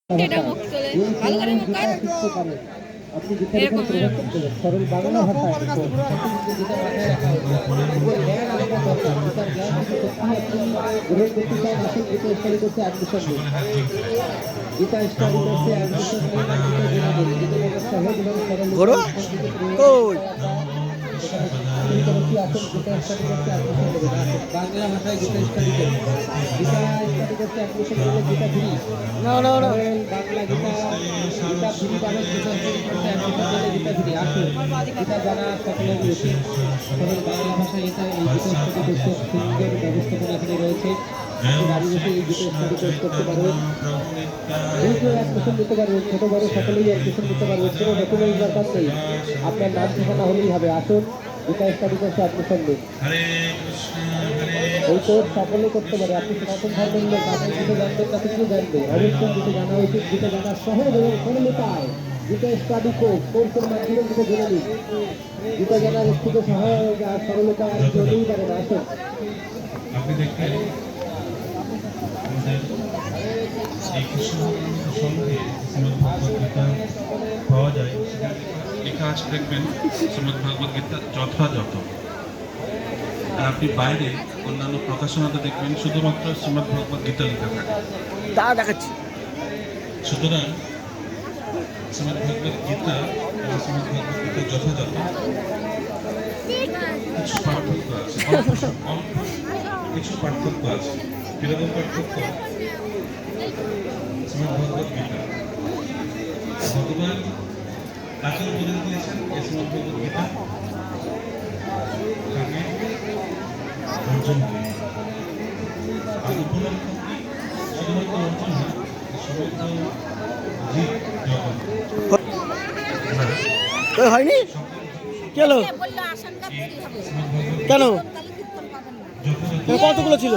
এটা মুখ তোলে ভালো করে মুখ কর এরকম সরল বাংলা ভাষায় বাংলা ভাষায় গীতা স্টাডি করতে অ্যাডমিশন নিলে গীতা ফ্রি বাংলা গীতা গীতা ফ্রি পাবেন গীতা ফ্রি আসুন গীতা জানা সকলের উচিত সকল বাংলা ভাষায় এটা এই গীতা স্টাডি করতে সুন্দর ব্যবস্থাপনা এখানে রয়েছে বাড়ি বসে এই গীতা স্টাডি কোর্স করতে পারবেন অ্যাডমিশন নিতে পারবেন ছোট বড় সকলেই অ্যাডমিশন নিতে পারবেন কোনো ডকুমেন্ট দরকার নেই আপনার নাম ঠিকানা হলেই হবে আসুন গীতা স্টাডি করতে অ্যাডমিশন নিন এই কোর্স সকলে করতে পারে আপনি সনাতন ধর্মের লোক আপনি গীতা জানবেন না কিছু জানবে অবশ্যই গীতা জানা উচিত গীতা জানা সহজ এবং সরলতায় গীতা স্টাডি কোর্সের মাধ্যমে গীতা জেনে নিন গীতা জানার থেকে সহজ আর সরলতা আর চলতেই পারে না আসুন আপনি দেখবেন পাওয়া যায় লেখা আছে দেখবেন শ্রীমদ ভগবদ গীতা যথাযথ। আর আপনি বাইরে অন্যান্য প্রকাশনাতে দেখবেন শুধুমাত্র শ্রীমদ ভগবদ গীতা লেখা থাকে দেখাচ্ছি সুতরাং শ্রীমদ ভগবদ গীতা এবং শ্রীমদ ভগবদ গীতা যথাযথ কিছু পার্থক্য আছে, কিছু পার্থক্য আছে। কিরকম পার্থক্য? শ্রীমদ ভগবদ গীতা ভগবান তাকে উপদেশ দিয়েছেন এই শ্রীমদ ভগবদ গীতা তাকে অর্জন করে। আর উপলক্ষ শুধুমাত্র অর্জন হয় সমগ্র জীব জগৎ হয়নি কেন কেন কতগুলো ছিল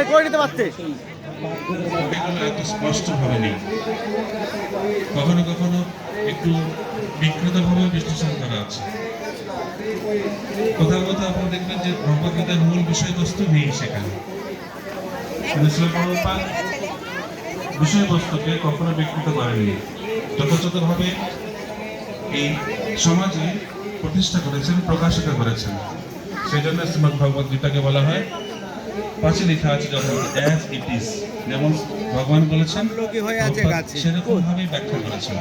করে নিতে পারতে এত স্পষ্টভাবে নেই, কখনো কখনো একটু বিকৃতভাবে বিশ্লেষণ করা আছে। কোথাও কোথাও আপনি দেখবেন যে ভগবদ্গীতার মূল বিষয়বস্তু নেই সেখানে। বিষয়বস্তুকে কখনো বিকৃত করেননি, যথাযথভাবে এই সমাজে প্রতিষ্ঠা করেছেন, প্রকাশিত করেছেন। সেই জন্য শ্রীমদ ভগবদ গীতাকে বলা হয়, পাশে লেখা আছে অ্যাজ ইট ইজ, যেমন ভগবান বলেছেন সেরকম ভাবে ব্যাখ্যা করেছেন।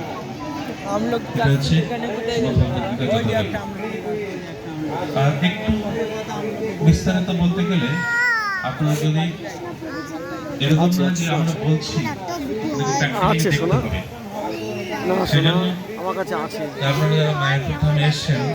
আর একটু বিস্তারিত বলতে গেলে আপনারা যদি এরকম না যে আমরা বলছি আছে শোনা সেজন্য আমার কাছে আছে আপনারা যারা মায়ের প্রথমে এসছেন